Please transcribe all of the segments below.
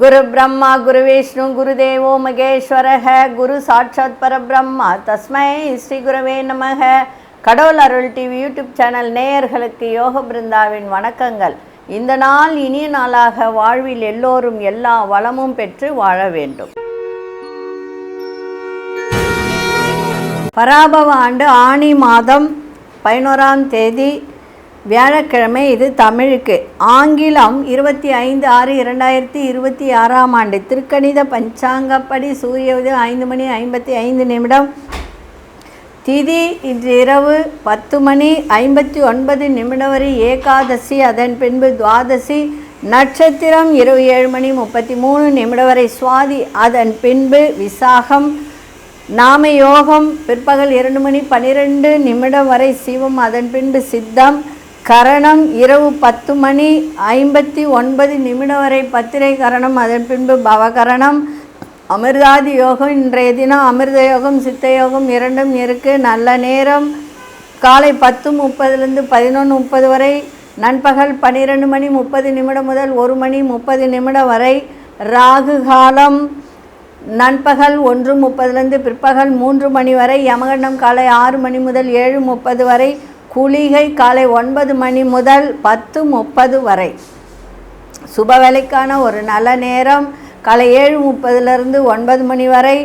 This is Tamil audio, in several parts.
குரு பிரம்மா குரு விஷ்ணு குரு தேவோ மகேஸ்வரஹ குரு சாட்சாத் பரபிரம்மா தஸ்மை ஸ்ரீ குருவே நமக. கடவுள் அருள் டிவி யூடியூப் சேனல் நேயர்களுக்கு யோக பிருந்தாவின் வணக்கங்கள். இந்த நாள் இனிய நாளாக வாழ்வில் எல்லோரும் எல்லா வளமும் பெற்று வாழ வேண்டும். பராபவ ஆண்டு ஆனி மாதம் 11ஆம் தேதி வியாழக்கிழமை. இது தமிழுக்கு. ஆங்கிலம் 25/6/2026 ஆண்டு. திருக்கணித பஞ்சாங்கப்படி சூரிய உதயம் 5:55. திதி இன்று இரவு 10:59 வரை ஏகாதசி, அதன் பின்பு துவாதசி. நட்சத்திரம் இரவு 7:33 வரை சுவாதி, அதன் பின்பு விசாகம். நாம யோகம் பிற்பகல் 2:12 வரை சிவம், அதன் பின்பு சித்தம். கரணம் இரவு 10:59 வரை பத்திரை கரணம், அதன் பின்பு பவகரணம். அமிர்தாதி யோகம் இன்றைய தினம் அமிர்த யோகம் சித்த யோகம் இரண்டும் இருக்கு. நல்ல நேரம் காலை 10:30 11:30 வரை, நண்பகல் 12:30 முதல் 1:30 வரை. ராகு காலம் நண்பகல் 1:30 பிற்பகல் 3 வரை. யமகண்டம் காலை 6 முதல் 7:30 வரை. குளிகை காலை 9 முதல் 10:30 வரை. சுப வேலைக்கான ஒரு நல்ல நேரம் காலை 7:30 9 வரை,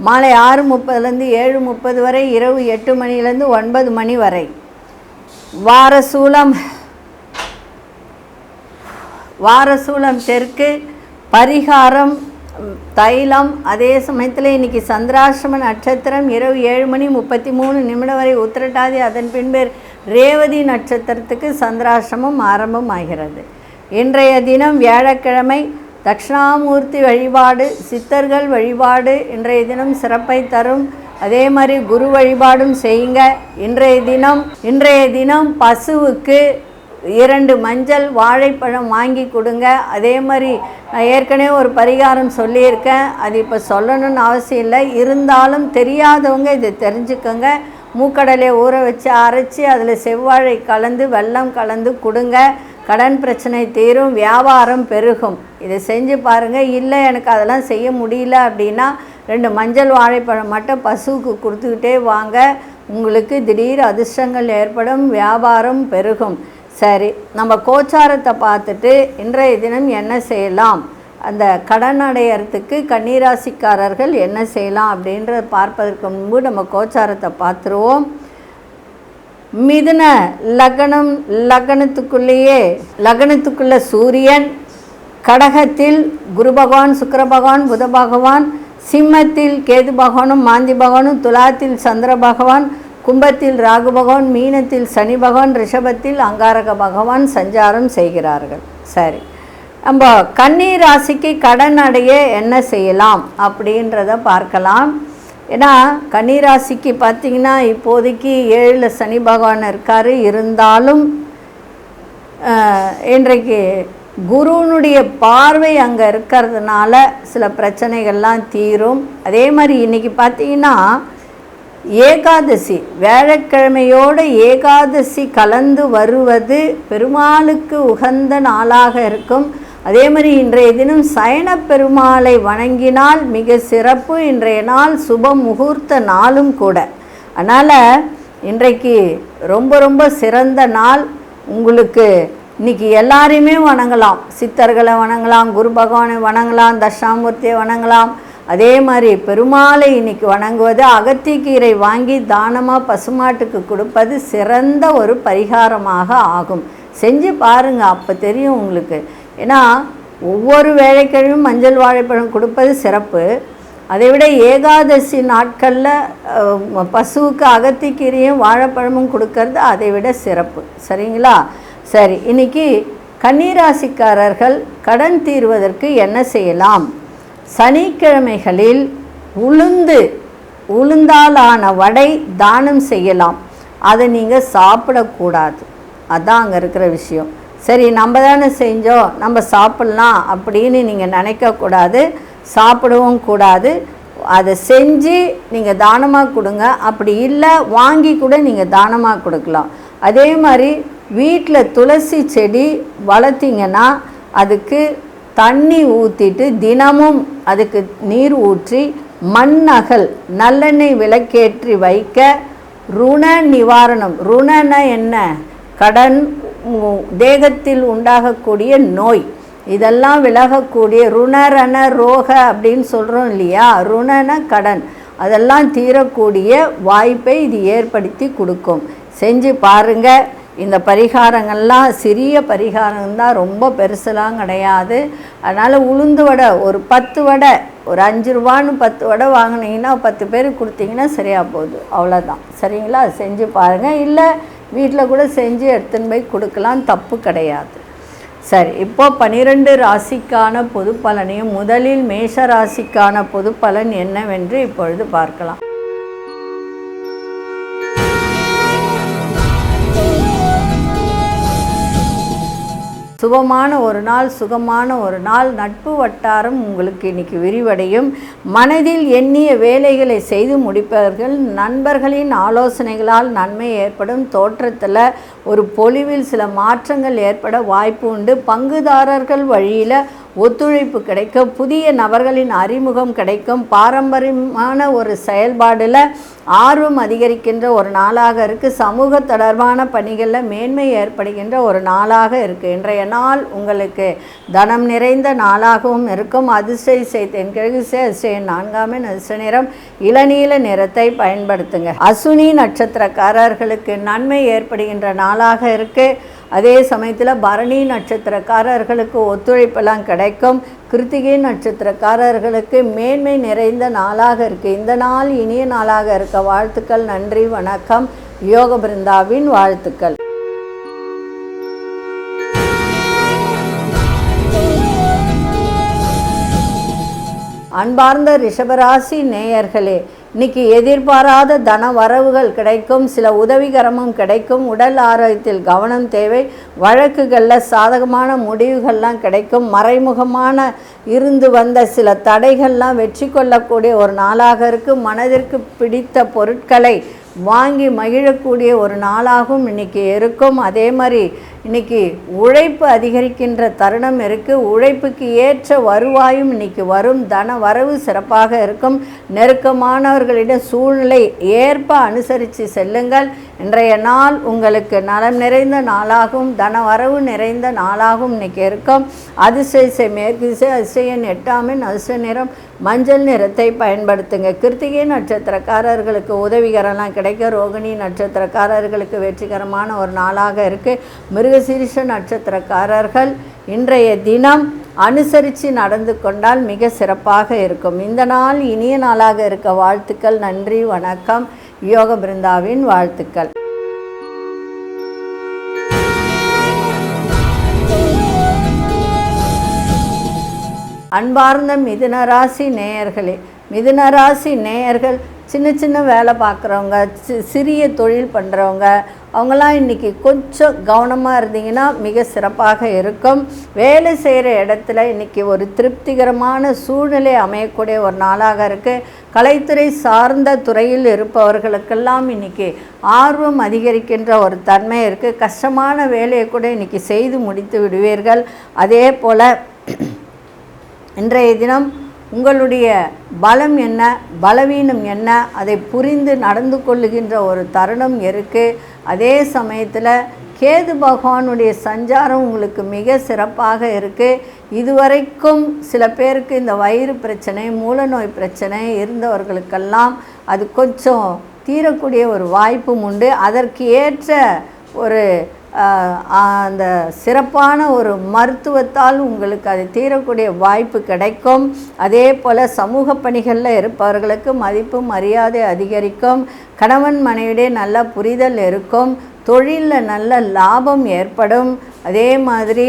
மாலை 6:30 7:30 வரை, இரவு 8 9 வரை. வாரசூலம் தெற்கு. பரிகாரம் தைலம். அதே சமயத்தில் இன்றைக்கி சந்திராசிரம நட்சத்திரம் இரவு 7:33 வரை உத்திரட்டாதி, அதன் பின்பு ரேவதி நட்சத்திரத்துக்கு சந்திராசிரமம் ஆரம்பமாகிறது. இன்றைய தினம் வியாழக்கிழமை. தட்சிணாமூர்த்தி வழிபாடு, சித்தர்கள் வழிபாடு இன்றைய தினம் சிறப்பை தரும். அதே மாதிரி குரு வழிபாடும் செய்யுங்க. இன்றைய தினம் பசுவுக்கு 2 மஞ்சள் வாழைப்பழம் வாங்கி கொடுங்க. அதே மாதிரி நான் ஏற்கனவே ஒரு பரிகாரம் சொல்லியிருக்கேன், அது இப்போ சொல்லணும்னு அவசியம் இல்லை. இருந்தாலும் தெரியாதவங்க இதை தெரிஞ்சுக்கோங்க. மூக்கடலை ஊற வச்சு அரைச்சி அதில் செவ்வாழை கலந்து வெல்லம் கலந்து கொடுங்க. கடன் பிரச்சனை தீரும், வியாபாரம் பெருகும். இதை செஞ்சு பாருங்கள். இல்லை எனக்கு அதெல்லாம் செய்ய முடியல அப்படின்னா 2 மஞ்சள் வாழைப்பழம் மட்டும் பசுவுக்கு கொடுத்துக்கிட்டே வாங்க. உங்களுக்கு திடீர் அதிர்ஷ்டங்கள் ஏற்படும், வியாபாரம் பெருகும். சரி, நம்ம கோச்சாரத்தை பார்த்துட்டு இன்றைய தினம் என்ன செய்யலாம், அந்த கடன் அடையிறதுக்கு கன்னிராசிக்காரர்கள் என்ன செய்யலாம் அப்படின்றத பார்ப்பதற்கு முன்பு நம்ம கோச்சாரத்தை பார்த்துருவோம். மிதுன லக்னத்துக்குள்ள சூரியன், கடகத்தில் குரு பகவான் சுக்கிர பகவான் புத பகவான், சிம்மத்தில் கேது பகவானும் மாந்தி பகவானும், துலாத்தில் சந்திர பகவான், கும்பத்தில் ராகு பகவான், மீனத்தில் சனி பகவான், ரிஷபத்தில் அங்காரக பகவான் சஞ்சாரம் செய்கிறார்கள். சரி, நம்ம கன்னி ராசிக்கு கடன் அடைய என்ன செய்யலாம் அப்படின்றத பார்க்கலாம். ஏன்னா கன்னி ராசிக்கு பார்த்திங்கன்னா இப்போதைக்கு 7 சனி பகவான் இருக்கார். இருந்தாலும் இன்றைக்கு குருனுடைய பார்வை அங்கே இருக்கிறதுனால சில பிரச்சனைகள்லாம் தீரும். அதே மாதிரி இன்றைக்கி பார்த்திங்கன்னா ஏகாதசி, வியாழக்கிழமையோடு ஏகாதசி கலந்து வருவது பெருமாளுக்கு உகந்த நாளாக இருக்கும். அதே மாதிரி இன்றைய தினம் சயன பெருமாளை வணங்கினால் மிக சிறப்பு. இன்றைய நாள் சுப முகூர்த்த நாளும் கூட. அதனால் இன்றைக்கு ரொம்ப சிறந்த நாள். உங்களுக்கு இன்றைக்கி எல்லாரையுமே வணங்கலாம். சித்தர்களை வணங்கலாம், குரு பகவானை வணங்கலாம், தட்சிணாமூர்த்தியை வணங்கலாம். அதே மாதிரி பெருமாளை இன்றைக்கி வணங்குவது, அகத்திக்கீரை வாங்கி தானமாக பசுமாட்டுக்கு கொடுப்பது சிறந்த ஒரு பரிகாரமாக ஆகும். செஞ்சு பாருங்கள், அப்போ தெரியும் உங்களுக்கு. ஏன்னா ஒவ்வொரு வேளைக்கிழமையும் மஞ்சள் வாழைப்பழம் கொடுப்பது சிறப்பு. அதை விட ஏகாதசி நாட்களில் பசுவுக்கு அகத்திக்கீரையும் வாழைப்பழமும் கொடுக்கறது அதை விட சிறப்பு. சரிங்களா? சரி, இன்றைக்கி கன்னிராசிக்காரர்கள் கடன் தீர்வதற்கு என்ன செய்யலாம்? சனிக்கிழமைகளில் உளுந்தாலான வடை தானம் செய்யலாம். அதை நீங்கள் சாப்பிடக்கூடாது. அதான் அங்கே இருக்கிற விஷயம். சரி, நம்ம தானே செஞ்சோம், நம்ம சாப்பிட்லாம் அப்படின்னு நீங்கள் நினைக்கக்கூடாது, சாப்பிடவும் கூடாது. அதை செஞ்சு நீங்கள் தானமாக கொடுங்க. அப்படி இல்லை வாங்கி கூட நீங்கள் தானமாக கொடுக்கலாம். அதே மாதிரி வீட்டில் துளசி செடி வளர்த்திங்கன்னா அதுக்கு தண்ணி ஊற்றிட்டு தினமும் அதுக்கு நீர் ஊற்றி மண்ணகல் நல்லெண்ணெய் விளக்கேற்றி வைக்க ருண நிவாரணம். ருணன என்ன? கடன், தேகத்தில் உண்டாகக்கூடிய நோய், இதெல்லாம் விலகக்கூடிய ருணரண ரோக அப்படின்னு சொல்கிறோம் இல்லையா? ருணன கடன், அதெல்லாம் தீரக்கூடிய வாய்ப்பை இது ஏற்படுத்தி கொடுக்கும். செஞ்சு பாருங்கள். இந்த பரிகாரங்கள்லாம் சிறிய பரிகாரம்தான், ரொம்ப பெருசெல்லாம் கிடையாது. அதனால் உளுந்து வடை ஒரு 10 வடை, ஒரு 5 ரூபான்னு 10 வடை வாங்கினீங்கன்னா 10 பேருக்கு கொடுத்தீங்கன்னா சரியாக போகுது. அவ்வளோதான். சரிங்களா? செஞ்சு பாருங்கள். இல்லை வீட்டில் கூட செஞ்சு எடுத்துன்னு போய் கொடுக்கலாம், தப்பு கிடையாது. சரி, இப்போ 12 ராசிக்கான பொது பலனையும் முதலில் மேஷ ராசிக்கான பொது பலன் என்னவென்று இப்பொழுது பார்க்கலாம். சுபமான ஒரு நாள், சுகமான ஒரு நாள். நட்பு வட்டாரம் உங்களுக்கு இன்னைக்கு விரிவடையும். மனதில் எண்ணிய வேலைகளை செய்து முடிப்பவர்கள். நண்பர்களின் ஆலோசனைகளால் நன்மை ஏற்படும். தோற்றத்தில் ஒரு பொலிவில் சில மாற்றங்கள் ஏற்பட வாய்ப்பு உண்டு. பங்குதாரர்கள் வழியில் ஒத்துழைப்பு கிடைக்கும். புதிய நபர்களின் அறிமுகம் கிடைக்கும். பாரம்பரியமான ஒரு செயல்பாடில் ஆர்வம் அதிகரிக்கின்ற ஒரு நாளாக இருக்குது. சமூக தொடர்பான பணிகளில் மேன்மை ஏற்படுகின்ற ஒரு நாளாக இருக்குது. இன்றைய நாள் உங்களுக்கு தனம் நிறைந்த நாளாகவும் இருக்கும். அதிர்ஷ்ட தென்கிழக்கு அதிர்ஷ்ட 4ஆம் எண், அதிர்ஷ்ட நிறம் இளநீல நிறத்தை பயன்படுத்துங்க. அசுனி நட்சத்திரக்காரர்களுக்கு நன்மை ஏற்படுகின்ற நாளாக இருக்குது. அதே சமயத்தில் பரணி நட்சத்திரக்காரர்களுக்கு ஒத்துழைப்பெல்லாம் கிடைக்கும். கிருத்திகை நட்சத்திரக்காரர்களுக்கு மேன்மை நிறைந்த நாளாக இருக்குது. இந்த நாள் இனிய நாளாக இருக்க வாழ்த்துக்கள். நன்றி, வணக்கம். யோக பிருந்தாவின் வாழ்த்துக்கள். அன்பார்ந்த ரிஷபராசி நேயர்களே, இன்னைக்கு எதிர்பாராத தன வரவுகள் கிடைக்கும். சில உதவிகரமும் கிடைக்கும். உடல் ஆரோக்கியத்தில் கவனம் தேவை. வழக்குகளில் சாதகமான முடிவுகள்லாம் கிடைக்கும். மறைமுகமான இருந்து வந்த சில தடைகள்லாம் வெற்றி கொள்ளக்கூடிய ஒரு நாளாக இருக்குது. மனதிற்கு பிடித்த பொருட்களை வாங்கி மகிழக்கூடிய ஒரு நாளாகவும் இன்றைக்கி இருக்கும். அதே மாதிரி இன்றைக்கி உழைப்பு அதிகரிக்கின்ற தருணம் இருக்குது. உழைப்புக்கு ஏற்ற வருவாயும் இன்றைக்கி வரும். தன வரவு சிறப்பாக இருக்கும். நெருக்கமானவர்களிடம் சூழ்நிலை ஏற்ப அனுசரித்து செல்லுங்கள். இன்றைய நாள் உங்களுக்கு நலம் நிறைந்த நாளாகவும் தன வரவு நிறைந்த நாளாகவும் இன்றைக்கி இருக்கும். அதிர்ஷ்ட மேற்கு திசை, அதிர்ஷ்ட 8ஆம் எண், அதிர்ஷ்ட நிறம் மஞ்சள் நிறத்தை பயன்படுத்துங்க. கிருத்திகை நட்சத்திரக்காரர்களுக்கு உதவிகரம்லாம் கிடைக்க. ரோகிணி நட்சத்திரக்காரர்களுக்கு வெற்றிகரமான ஒரு நாளாக இருக்குது. மிருகசீரிஷ நட்சத்திரக்காரர்கள் இன்றைய தினம் அனுசரித்து நடந்து கொண்டால் மிக சிறப்பாக இருக்கும். இந்த நாள் இனிய நாளாக இருக்க வாழ்த்துக்கள். நன்றி, வணக்கம். யோக பிருந்தாவின் வாழ்த்துக்கள். அன்பார்ந்த மிதுனராசி நேயர்களே, மிதுனராசி நேயர்கள் சின்ன சின்ன வேலை பார்க்குறவங்க, சிறிய தொழில் பண்ணுறவங்க, அவங்களாம் இன்றைக்கி கொஞ்சம் கவனமாக இருந்தீங்கன்னா மிக சிறப்பாக இருக்கும். வேலை செய்கிற இடத்துல இன்றைக்கி ஒரு திருப்திகரமான சூழ்நிலை அமையக்கூடிய ஒரு நாளாக இருக்குது. கலைத்துறை சார்ந்த துறையில் இருப்பவர்களுக்கெல்லாம் இன்றைக்கி ஆர்வம் அதிகரிக்கின்ற ஒரு தன்மை இருக்குது. கஷ்டமான வேலையை கூட இன்றைக்கி செய்து முடித்து விடுவீர்கள். அதே போல் இன்றைய தினம் உங்களுடைய பலம் என்ன, பலவீனம் என்ன, அதை புரிந்து நடந்து கொள்ளுகின்ற ஒரு தருணம் இருக்குது. அதே சமயத்தில் கேது பகவானுடைய சஞ்சாரம் உங்களுக்கு மிக சிறப்பாக இருக்குது. இதுவரைக்கும் சில பேருக்கு இந்த வயிறு பிரச்சனை, மூலநோய் பிரச்சனை இருந்தவர்களுக்கெல்லாம் அது கொஞ்சம் தீரக்கூடிய ஒரு வாய்ப்பும் உண்டு. அதற்கு ஏற்ற ஒரு அந்த சிறப்பான ஒரு மருத்துவத்தால் உங்களுக்கு அது தீரக்கூடிய வாய்ப்பு கிடைக்கும். அதே போல் சமூக பணிகளில் இருப்பவர்களுக்கு மதிப்பு மரியாதை அதிகரிக்கும். கணவன் மனைவியிடையே நல்ல புரிதல் இருக்கும். தொழிலில் நல்ல லாபம் ஏற்படும். அதே மாதிரி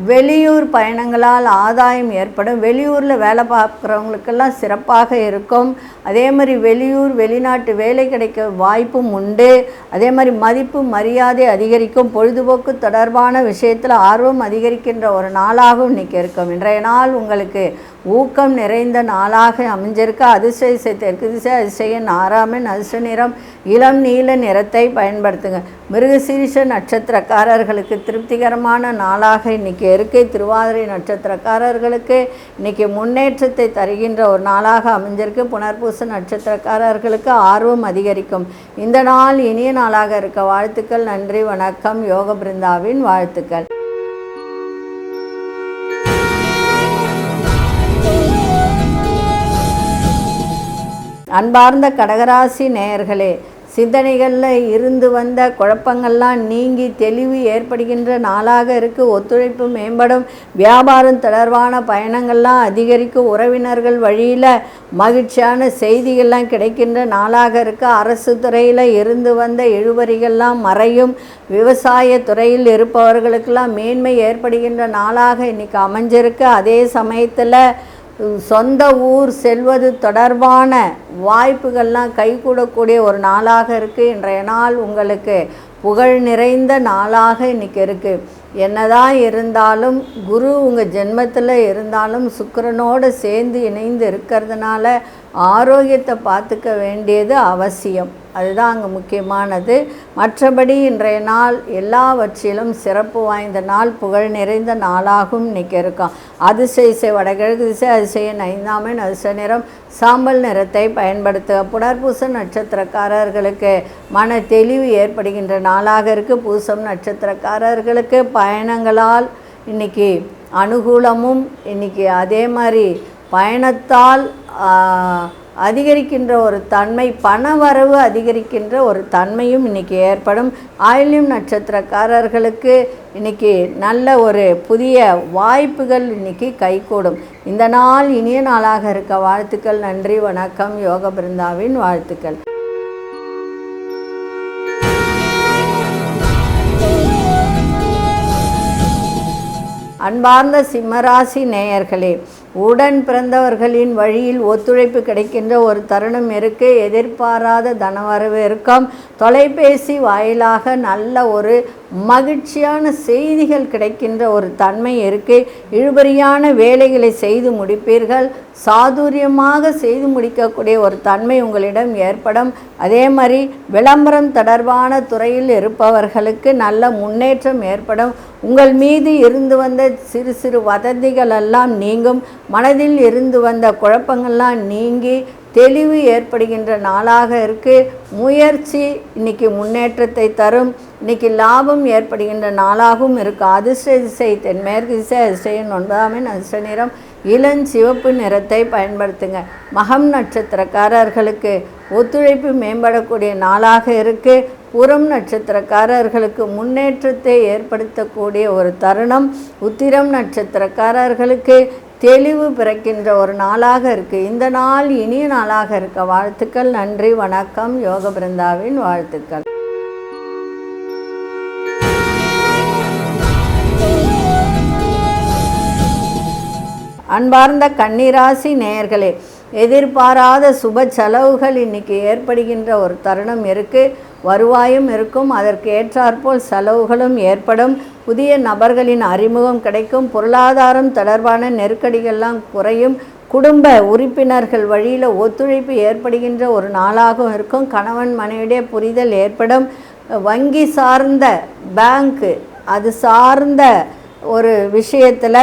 வெளியூர் பயணங்களால் ஆதாயம் ஏற்படும். வெளியூரில் வேலை பார்க்குறவங்களுக்கெல்லாம் சிறப்பாக இருக்கும். அதே மாதிரி வெளியூர் வெளிநாட்டு வேலை கிடைக்க வாய்ப்பும் உண்டு. அதே மாதிரி மதிப்பு மரியாதை அதிகரிக்கும். பொழுதுபோக்கு தொடர்பான விஷயத்தில் ஆர்வம் அதிகரிக்கின்ற ஒரு நாளாகவும் இன்றைக்கி இருக்கும். இன்றைய நாள் உங்களுக்கு ஊக்கம் நிறைந்த நாளாக அமைஞ்சிருக்க. அதிர்ஷ்ட திசை தெற்கு திசை, அதிர்ஷ்ட ஆறாமன், அதிர்ஷ்ட நிறம் இளம் நீல நிறத்தை பயன்படுத்துங்க. மிருகசீரிஷ நட்சத்திரக்காரர்களுக்கு திருப்திகரமான நாளாக இன்றைக்கி இருக்குது. திருவாதிரை நட்சத்திரக்காரர்களுக்கு இன்றைக்கி முன்னேற்றத்தை தருகின்ற ஒரு நாளாக அமைஞ்சிருக்கு. புனர்பூச நட்சத்திரக்காரர்களுக்கு ஆர்வம் அதிகரிக்கும். இந்த நாள் இனிய நாளாக இருக்க வாழ்த்துக்கள். நன்றி, வணக்கம். யோக பிருந்தாவின் வாழ்த்துக்கள். அன்பார்ந்த கடகராசி நேயர்களே, சிந்தனைகளில் இருந்து வந்த குழப்பங்கள்லாம் நீங்கி தெளிவு ஏற்படுகின்ற நாளாக இருக்குது. ஒத்துழைப்பு மேம்படும். வியாபாரம் தொடர்பான பயணங்கள்லாம் அதிகரிக்கும். உறவினர்கள் வழியில் மகிழ்ச்சியான செய்திகள்லாம் கிடைக்கின்ற நாளாக இருக்குது. அரசு துறையில் இருந்து வந்த இழுபறிகள்லாம் மறையும். விவசாய துறையில் இருப்பவர்களுக்கெல்லாம் மேன்மை ஏற்படுகின்ற நாளாக இன்றைக்கி அமைஞ்சிருக்கு. அதே சமயத்தில் சொந்த ஊர் செல்வது தொடர்பான வாய்ப்புகள்லாம் கைகூடக்கூடிய ஒரு நாளாக இருக்குது. இன்றைய நாள் உங்களுக்கு புகழ் நிறைந்த நாளாக இன்றைக்கி இருக்குது. என்னதான் இருந்தாலும் குரு உங்கள் ஜென்மத்தில் இருந்தாலும் சுக்கிரனோடு சேர்ந்து இணைந்து இருக்கிறதுனால ஆரோக்கியத்தை பார்த்துக்க வேண்டியது அவசியம். அதுதான் அங்கே முக்கியமானது. மற்றபடி இன்றைய நாள் எல்லாவற்றிலும் சிறப்பு வாய்ந்த நாள், புகழ் நிறைந்த நாளாகவும் இன்றைக்கி இருக்கும். அதிர்ஷ்ட திசை வடகிழக்கு திசை, அதிர்ஷ்ட ஐந்தாமன், அதிர்ஷ்ட நிறம் சாம்பல் நிறத்தை பயன்படுத்துக. புனர்பூச நட்சத்திரக்காரர்களுக்கு மன தெளிவு ஏற்படுகின்ற நாளாக இருக்குது. பூசம் நட்சத்திரக்காரர்களுக்கு பயணங்களால் இன்றைக்கி அனுகூலமும், இன்றைக்கி அதே மாதிரி பயணத்தால் அதிகரிக்கின்ற ஒரு தன்மை, பணவரவு அதிகரிக்கின்ற ஒரு தன்மையும் இன்றைக்கி ஏற்படும். ஆயில்யம் நட்சத்திரக்காரர்களுக்கு இன்றைக்கி நல்ல ஒரு புதிய வாய்ப்புகள் இன்றைக்கி கைகூடும். இந்த நாள் இனிய நாளாக இருக்க வாழ்த்துக்கள். நன்றி, வணக்கம். யோக பிருந்தாவின் வாழ்த்துக்கள். அன்பார்ந்த சிம்மராசி நேயர்களே, உடன் பிறந்தவர்களின் வழியில் ஒத்துழைப்பு கிடைக்கின்ற ஒரு தருணம் இருக்குது. எதிர்பாராத தனவரவு இருக்கும். தொலைபேசி வாயிலாக நல்ல ஒரு மகிழ்ச்சியான செய்திகள் கிடைக்கின்ற ஒரு தன்மை இருக்குது. இழுபறியான வேலைகளை செய்து முடிப்பீர்கள். சாதுரியமாக செய்து முடிக்கக்கூடிய ஒரு தன்மை உங்களிடம் ஏற்படும். அதே மாதிரி விளம்பரம் தொடர்பான துறையில் இருப்பவர்களுக்கு நல்ல முன்னேற்றம் ஏற்படும். உங்கள் மீது இருந்து வந்த சிறு சிறு வதந்திகள் எல்லாம் நீங்கும். மனதில் இருந்து வந்த குழப்பங்கள்லாம் நீங்கி தெளிவு ஏற்படுகின்ற நாளாக இருக்குது. முயற்சி இன்றைக்கி முன்னேற்றத்தை தரும். இன்றைக்கி லாபம் ஏற்படுகின்ற நாளாகவும் இருக்குது. அதிர்ஷ்ட திசை தென்மேற்கு திசை, அதிர்ஷ்ட 9ஆம் அதிர்ஷ்ட நிறம் இளஞ்சிவப்பு நிறத்தை பயன்படுத்துங்க. மகம் நட்சத்திரக்காரர்களுக்கு ஒத்துழைப்பு மேம்படக்கூடிய நாளாக இருக்குது. புறம் நட்சத்திரக்காரர்களுக்கு முன்னேற்றத்தை ஏற்படுத்தக்கூடிய ஒரு தருணம். உத்திரம் நட்சத்திரக்காரர்களுக்கு தெளிவு பிறக்கின்ற ஒரு நாளாக இருக்குது. இந்த நாள் இனிய நாளாக இருக்க வாழ்த்துக்கள். நன்றி, வணக்கம். யோக பிருந்தாவின் வாழ்த்துக்கள். அன்பார்ந்த கன்னிராசி நேயர்களே, எதிர்பாராத சுப செலவுகள் இன்றைக்கி ஏற்படுகின்ற ஒரு தருணம் இருக்குது. வருவாயும் இருக்கும். அதற்கு ஏற்றாற்போல் செலவுகளும் ஏற்படும். புதிய நபர்களின் அறிமுகம் கிடைக்கும். பொருளாதாரம் தொடர்பான நெருக்கடிகள்லாம் குறையும். குடும்ப உறுப்பினர்கள் வழியில் ஒத்துழைப்பு ஏற்படுகின்ற ஒரு நாளாகவும் இருக்கும். கணவன் மனைவிடைய புரிதல் ஏற்படும். வங்கி சார்ந்த பேங்க்கு அது சார்ந்த ஒரு விஷயத்தில்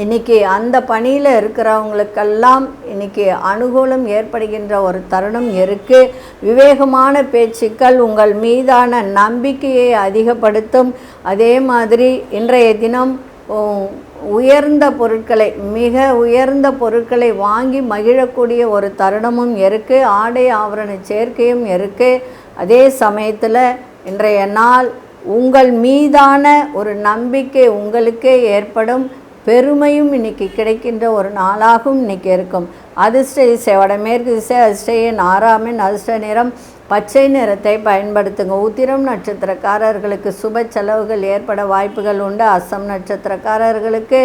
இன்றைக்கி அந்த பணியில் இருக்கிறவங்களுக்கெல்லாம் இன்றைக்கி அனுகூலம் ஏற்படுகின்ற ஒரு தருணம் இருக்குது. விவேகமான பேச்சுக்கள் உங்கள் மீதான நம்பிக்கையை அதிகப்படுத்தும். அதே மாதிரி இன்றைய தினம் உயர்ந்த பொருட்களை, மிக உயர்ந்த பொருட்களை வாங்கி மகிழக்கூடிய ஒரு தருணமும் இருக்குது. ஆடை ஆபரண சேர்க்கையும் இருக்குது. அதே சமயத்தில் இன்றைய நாள் உங்கள் மீதான ஒரு நம்பிக்கை உங்களுக்கே ஏற்படும். பெருமையும் இன்றைக்கி கிடைக்கின்ற ஒரு நாளாகவும் இன்றைக்கி இருக்கும். அதிர்ஷ்ட திசை வடமேற்கு திசை, அதிர்ஷ்ட 6ஆம் அதிர்ஷ்ட நிறம் பச்சை நிறத்தை பயன்படுத்துங்க. உத்திரம் நட்சத்திரக்காரர்களுக்கு சுப செலவுகள் ஏற்பட வாய்ப்புகள் உண்டு. அஸ்தம் நட்சத்திரக்காரர்களுக்கு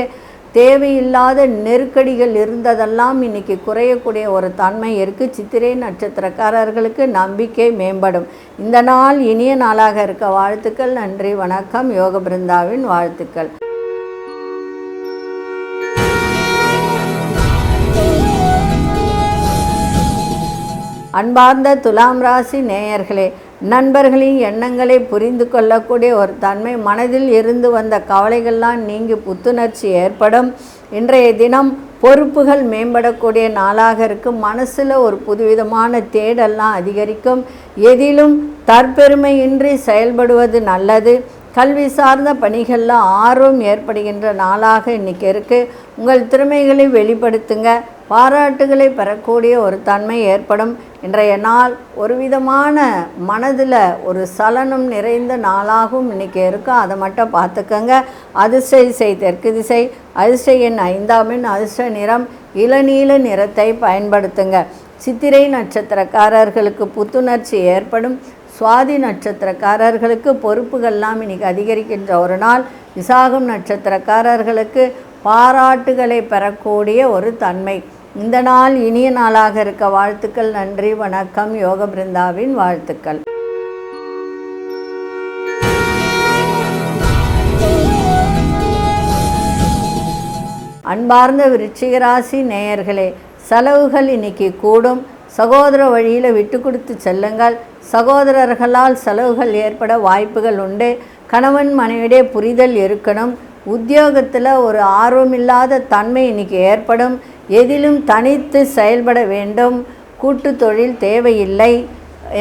தேவையில்லாத நெருக்கடிகள் இருந்ததெல்லாம் இன்றைக்கி குறையக்கூடிய ஒரு தன்மை இருக்குது. சித்திரை நட்சத்திரக்காரர்களுக்கு நம்பிக்கை மேம்படும். இந்த நாள் இனிய நாளாக இருக்க வாழ்த்துக்கள். நன்றி, வணக்கம். யோக பிருந்தாவின் வாழ்த்துக்கள். அன்பார்ந்த துலாம் ராசி நேயர்களே, நண்பர்களின் எண்ணங்களை புரிந்து கொள்ளக்கூடிய ஒரு தன்மை, மனதில் இருந்து வந்த கவலைகள்லாம் நீங்கி புத்துணர்ச்சி ஏற்படும். இன்றைய தினம் பொறுப்புகள் மேம்படக்கூடிய நாளாக இருக்கும். மனசில் ஒரு புதுவிதமான தேடல்லாம் அதிகரிக்கும். எதிலும் தற்பெருமையின்றி செயல்படுவது நல்லது. கல்வி சார்ந்த பணிகளில் ஆர்வம் ஏற்படுகின்ற நாளாக இன்றைக்கி இருக்குது. உங்கள் திறமைகளை வெளிப்படுத்துங்க. பாராட்டுகளை பெறக்கூடிய ஒரு தன்மை ஏற்படும். இன்றைய நாள் ஒரு விதமான மனதில் ஒரு சலனம் நிறைந்த நாளாகவும் இன்றைக்கி இருக்கும். அதை மட்டும் பார்த்துக்கங்க. அதிர்ஷ்ட திசை தெற்கு திசை, அதிர்ஷ்ட எண் 5ஆம் எண், அதிர்ஷ்ட நிறம் இளநீல நிறத்தை பயன்படுத்துங்க. சித்திரை நட்சத்திரக்காரர்களுக்கு புத்துணர்ச்சி ஏற்படும். சுவாதி நட்சத்திரக்காரர்களுக்கு பொறுப்புகள்லாம் இன்றைக்கி அதிகரிக்கின்ற ஒரு நாள். விசாகம் நட்சத்திரக்காரர்களுக்கு பாராட்டுகளை பெறக்கூடிய ஒரு தன்மை. இந்த நாள் இனிய நாளாக இருக்க வாழ்த்துக்கள். நன்றி, வணக்கம். யோக பிருந்தாவின் வாழ்த்துக்கள். அன்பார்ந்த விருச்சிக ராசி நேயர்களே, செலவுகள் இன்னைக்கு கூடும். சகோதர வழியில் விட்டு கொடுத்து செல்லுங்கள். சகோதரர்களால் செலவுகள் ஏற்பட வாய்ப்புகள் உண்டு. கணவன் மனைவியிடையே புரிதல் இருக்கணும். உத்தியோகத்தில் ஒரு ஆர்வமில்லாத தன்மை இன்றைக்கி ஏற்படும். எதிலும் தனித்து செயல்பட வேண்டும். கூட்டு தொழில் தேவையில்லை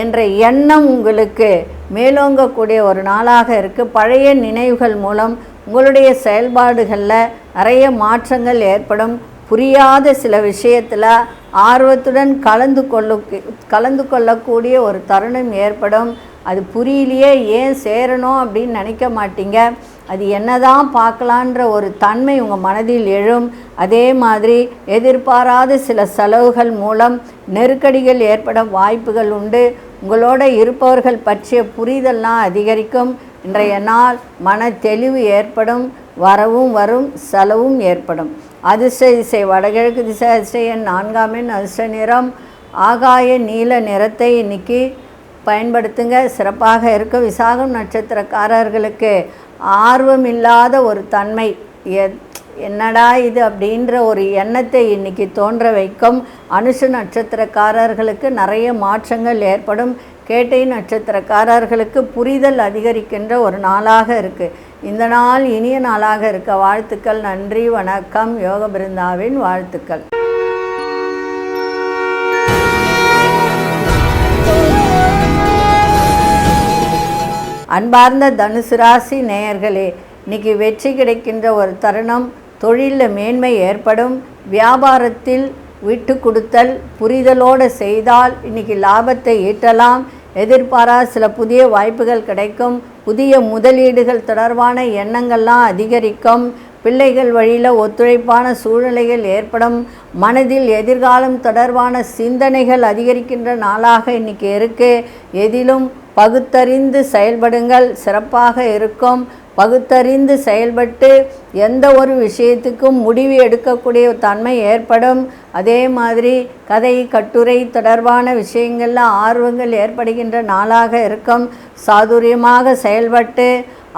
என்ற எண்ணம் உங்களுக்கு மேலோங்கக்கூடிய ஒரு நாளாக இருக்குது. பழைய நினைவுகள் மூலம் உங்களுடைய செயல்பாடுகளில் நிறைய மாற்றங்கள் ஏற்படும். புரியாத சில விஷயத்தில் ஆர்வத்துடன் கலந்து கொள்ளக்கூடிய ஒரு தருணம் ஏற்படும். அது புரியலையே, ஏன் சேரணும் அப்படின்னு நினைக்க மாட்டீங்க. அது என்னதான் பார்க்கலான்ற ஒரு தன்மை உங்கள் மனதில் எழும். அதே மாதிரி எதிர்பாராத சில செலவுகள் மூலம் நெருக்கடிகள் ஏற்பட வாய்ப்புகள் உண்டு. உங்களோட இருப்பவர்கள் பற்றிய புரிதல்லாம் அதிகரிக்கும். இன்றைய நாள் மன தெளிவு ஏற்படும். வரவும் வரும், செலவும் ஏற்படும். அதிர்ஷ்ட திசை வடகிழக்கு திசை, அதிர்ஷ்ட எண் 4ஆம் எண், அதிர்ஷ்ட நிறம் ஆகாய நீல நிறத்தை இன்னைக்கு பயன்படுத்துங்க. சிறப்பாக இருக்கும். விசாகம் நட்சத்திரக்காரர்களுக்கு ஆர்வமில்லாத ஒரு தன்மை, என்னடா இது அப்படின்ற ஒரு எண்ணத்தை இன்றைக்கி தோன்ற வைக்கும். அனுஷ நட்சத்திரக்காரர்களுக்கு நிறைய மாற்றங்கள் ஏற்படும். கேட்டை நட்சத்திரக்காரர்களுக்கு புரிதல் அதிகரிக்கின்ற ஒரு நாளாக இருக்குது. இந்த நாள் இனிய நாளாக இருக்க வாழ்த்துக்கள். நன்றி, வணக்கம். யோக பிருந்தாவின் வாழ்த்துக்கள். அன்பார்ந்த தனுசு ராசி நேயர்களே, இன்றைக்கி வெற்றி கிடைக்கின்ற ஒரு தருணம். தொழிலில் மேன்மை ஏற்படும். வியாபாரத்தில் விட்டு கொடுத்தல் புரிதலோடு செய்தால் இன்றைக்கி லாபத்தை ஈட்டலாம். எதிர்பாராத சில புதிய வாய்ப்புகள் கிடைக்கும். புதிய முதலீடுகள் தொடர்பான எண்ணங்கள்லாம் அதிகரிக்கும். பிள்ளைகள் வழியில் ஒத்துழைப்பான சூழ்நிலைகள் ஏற்படும். மனதில் எதிர்காலம் தொடர்பான சிந்தனைகள் அதிகரிக்கின்ற நாளாக இன்றைக்கி இருக்குது. எதிலும் பகுத்தறிந்து செயல்படுங்கள். சிறப்பாக இருக்கும். பகுத்தறிந்து செயல்பட்டு எந்த ஒரு விஷயத்துக்கும் முடிவு எடுக்கக்கூடிய தன்மை ஏற்படும். அதே மாதிரி கதை கட்டுரை தொடர்பான விஷயங்களில் ஆர்வங்கள் ஏற்படுகின்ற நாளாக இருக்கும். சாதுரியமாக செயல்பட்டு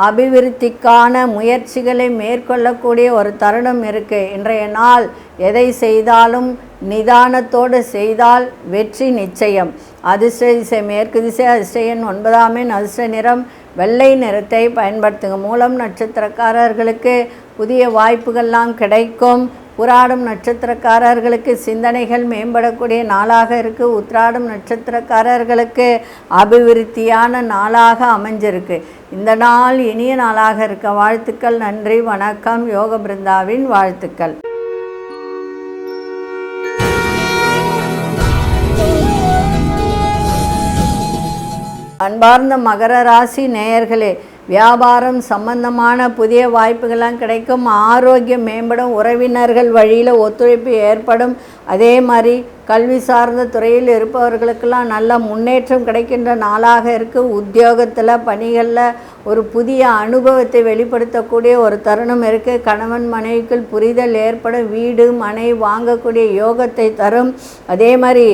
அபிவிருத்திக்கான முயற்சிகளை மேற்கொள்ளக்கூடிய ஒரு தருணம் இருக்குது. இன்றைய நாள் எதை செய்தாலும் நிதானத்தோடு செய்தால் வெற்றி நிச்சயம். அதிர்ஷ்ட திசை மேற்கு திசை, அதிர்ஷ்ட எண் 9ஆம் எண், அதிர்ஷ்ட நிறம் வெள்ளை நிறத்தை பயன்படுத்துங்க. மூலம் நட்சத்திரக்காரர்களுக்கு புதிய வாய்ப்புகள்லாம் கிடைக்கும். புராடம் நட்சத்திரக்காரர்களுக்கு சிந்தனைகள் மேம்படக்கூடிய நாளாக இருக்குது. உத்திராடம் நட்சத்திரக்காரர்களுக்கு அபிவிருத்தியான நாளாக அமைஞ்சிருக்கு. இந்த நாள் இனிய நாளாக இருக்க வாழ்த்துக்கள். நன்றி, வணக்கம். யோக பிருந்தாவின் வாழ்த்துக்கள். அன்பார்ந்த மகர ராசி நேயர்களே, வியாபாரம் சம்பந்தமான புதிய வாய்ப்புகள்லாம் கிடைக்கும். ஆரோக்கியம் மேம்படும். உறவினர்கள் வழியில் ஒத்துழைப்பு ஏற்படும். அதே மாதிரி கல்வி சார்ந்த துறையில் இருப்பவர்களுக்கெல்லாம் நல்ல முன்னேற்றம் கிடைக்கின்ற நாளாக இருக்குது. உத்தியோகத்தில் பணிகளில் ஒரு புதிய அனுபவத்தை வெளிப்படுத்தக்கூடிய ஒரு தருணம் இருக்குது. கணவன் மனைவிக்குள் புரிதல் ஏற்படும். வீடு மனை வாங்கக்கூடிய யோகத்தை தரும். அதே மாதிரி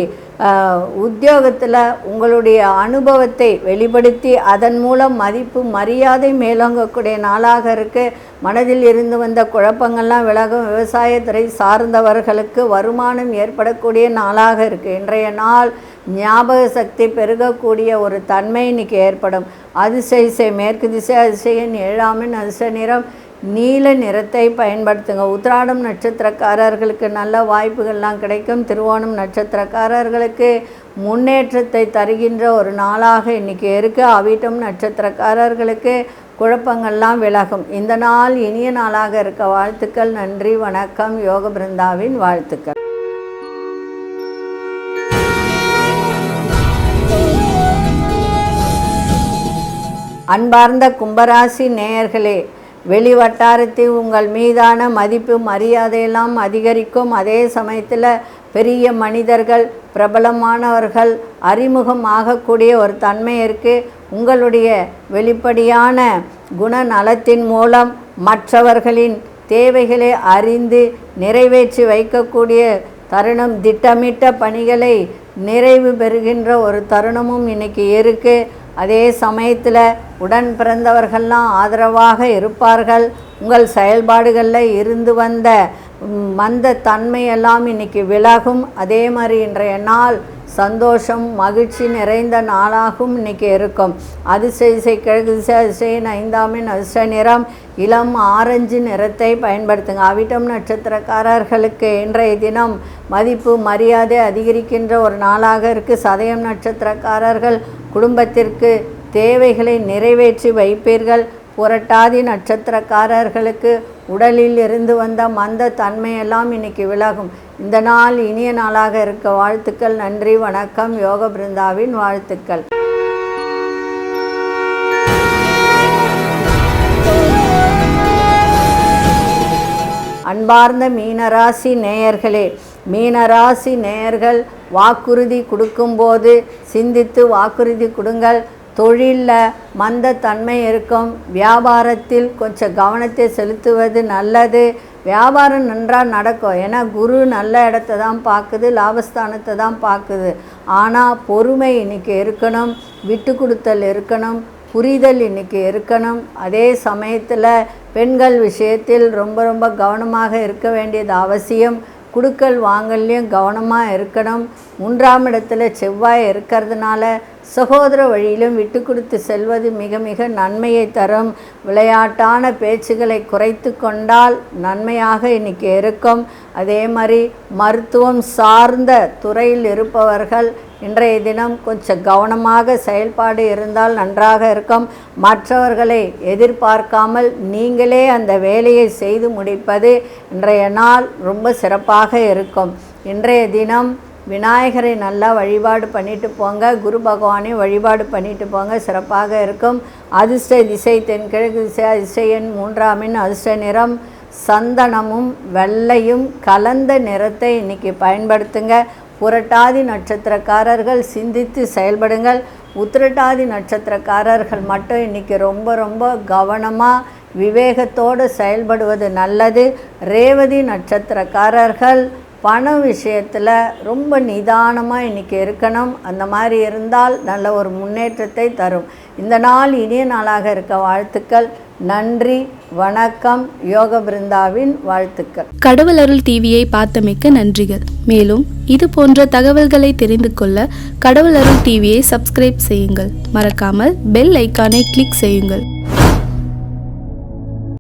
உத்தியோகத்தில் உங்களுடைய அனுபவத்தை வெளிப்படுத்தி அதன் மூலம் மதிப்பு மரியாதை மேலோங்கக்கூடிய நாளாக இருக்குது. மனதில் இருந்து வந்த குழப்பங்கள்லாம் விலகும். விவசாயத்துறை சார்ந்தவர்களுக்கு வருமானம் ஏற்படக்கூடிய நாளாக இருக்குது. இன்றைய நாள் ஞாபக சக்தி பெருகக்கூடிய ஒரு தன்மை இன்னைக்கு ஏற்படும். அதிசய மேற்கு திசை அதிசயன் 7ஆம் அதிர்ஷ்ட நிறம் நீல நிறத்தை பயன்படுத்துங்க. உத்திராடம் நட்சத்திரக்காரர்களுக்கு நல்ல வாய்ப்புகள்லாம் கிடைக்கும். திருவோணம் நட்சத்திரக்காரர்களுக்கு முன்னேற்றத்தை தருகின்ற ஒரு நாளாக இன்றைக்கி இருக்குது. அவிட்டம் நட்சத்திரக்காரர்களுக்கு குழப்பங்கள்லாம் விலகும். இந்த நாள் இனிய நாளாக இருக்க வாழ்த்துக்கள். நன்றி, வணக்கம். யோக பிருந்தாவின் வாழ்த்துக்கள். அன்பார்ந்த கும்பராசி நேயர்களே, வெளி வட்டாரத்தில் உங்கள் மீதான மதிப்பு மரியாதையெல்லாம் அதிகரிக்கும். அதே சமயத்தில் பெரிய மனிதர்கள், பிரபலமானவர்கள் அறிமுகம் ஆகக்கூடிய ஒரு தன்மை இருக்குது. உங்களுடைய வெளிப்படையான குணநலத்தின் மூலம் மற்றவர்களின் தேவைகளை அறிந்து நிறைவேற்றி வைக்கக்கூடிய தருணம், திட்டமிட்ட பணிகளை நிறைவு பெறுகின்ற ஒரு தருணமும் இன்றைக்கி இருக்குது. அதே சமயத்தில் உடன் பிறந்தவர்கள்லாம் ஆதரவாக இருப்பார்கள். உங்கள் செயல்பாடுகளில் இருந்து வந்த மந்த தன்மையெல்லாம் இன்றைக்கி விலகும். அதே மாதிரி இன்றைய நாள் சந்தோஷம் மகிழ்ச்சி நிறைந்த நாளாகவும் இன்றைக்கி இருக்கும். அதிசய கிழக்கு திசை அதிசயன் 5ஆம் அதிர்ஷ்ட நிறம் இளம் ஆரஞ்சு நிறத்தை பயன்படுத்துங்க. அவிட்டம் நட்சத்திரக்காரர்களுக்கு இன்றைய தினம் மதிப்பு மரியாதை அதிகரிக்கின்ற ஒரு நாளாக இருக்குது. சதயம் நட்சத்திரக்காரர்கள் குடும்பத்திற்கு தேவைகளை நிறைவேற்றி வைப்பீர்கள். புரட்டாதி நட்சத்திரக்காரர்களுக்கு உடலில் இருந்து வந்த மந்த தன்மையெல்லாம் இன்றைக்கி விலகும். இந்த நாள் இனிய நாளாக இருக்க வாழ்த்துக்கள். நன்றி, வணக்கம். யோக பிருந்தாவின் வாழ்த்துக்கள். அன்பார்ந்த மீனராசி நேயர்களே, மீனராசி நேயர்கள் வாக்குறுதி கொடுக்கும்போது சிந்தித்து வாக்குறுதி கொடுங்கள். தொழிலில் மந்த தன்மை இருக்கும். வியாபாரத்தில் கொஞ்சம் கவனத்தை செலுத்துவது நல்லது. வியாபாரம் நன்றாக நடக்கும். ஏன்னா குரு நல்ல இடத்த தான் பார்க்குது, லாபஸ்தானத்தை தான் பார்க்குது. ஆனால் பொறுமை இன்றைக்கி இருக்கணும், விட்டு கொடுத்தல் இருக்கணும், புரிதல் இன்றைக்கி இருக்கணும். அதே சமயத்தில் பெண்கள் விஷயத்தில் ரொம்ப கவனமாக இருக்க வேண்டியது அவசியம். குடுக்கல் வாங்கல்லையும் கவனமாக இருக்கணும். 3ஆம் இடத்துல செவ்வாய் இருக்கிறதுனால சகோதர வழியிலும் விட்டு கொடுத்து செல்வது மிக நன்மையை தரும். விளையாட்டான பேச்சுகளை குறைத்து கொண்டால் நன்மையாக இன்றைக்கி இருக்கும். அதே மாதிரி மருத்துவம் சார்ந்த துறையில் இருப்பவர்கள் இன்றைய தினம் கொஞ்சம் கவனமாக செயல்பாடு இருந்தால் நன்றாக இருக்கும். மற்றவர்களை எதிர்பார்க்காமல் நீங்களே அந்த வேலையை செய்து முடிப்பது இன்றைய நாள் ரொம்ப சிறப்பாக இருக்கும். இன்றைய தினம் விநாயகரை நல்லா வழிபாடு பண்ணிட்டு போங்க. குரு பகவானை வழிபாடு பண்ணிட்டு போங்க, சிறப்பாக இருக்கும். அதிர்ஷ்ட திசை தென்கிழக்கு திசை அதிசயன் 3ஆம் அதிர்ஷ்ட நிறம் சந்தனமும் வெள்ளையும் கலந்த நிறத்தை இன்றைக்கி பயன்படுத்துங்க. புரட்டாதி நட்சத்திரக்காரர்கள் சிந்தித்து செயல்படுங்கள். உத்திரட்டாதி நட்சத்திரக்காரர்கள் மட்டும் இன்றைக்கி ரொம்ப கவனமாக விவேகத்தோடு செயல்படுவது நல்லது. ரேவதி நட்சத்திரக்காரர்கள் பண விஷயத்தில் ரொம்ப நிதானமாக இன்றைக்கி இருக்கணும். அந்த மாதிரி இருந்தால் நல்ல ஒரு முன்னேற்றத்தை தரும். இந்த நாள் இனிய நாளாக இருக்க வாழ்த்துக்கள். நன்றி, வணக்கம். யோக பிருந்தாவின் வாழ்த்துக்கள். கடவுள் அருள் டிவியை பார்த்தமைக்க நன்றிகள். மேலும் இது போன்ற தகவல்களை தெரிந்து கொள்ள கடவுள் அருள் டிவியை சப்ஸ்கிரைப் செய்யுங்கள். மறக்காமல் பெல் ஐக்கானை கிளிக் செய்யுங்கள்.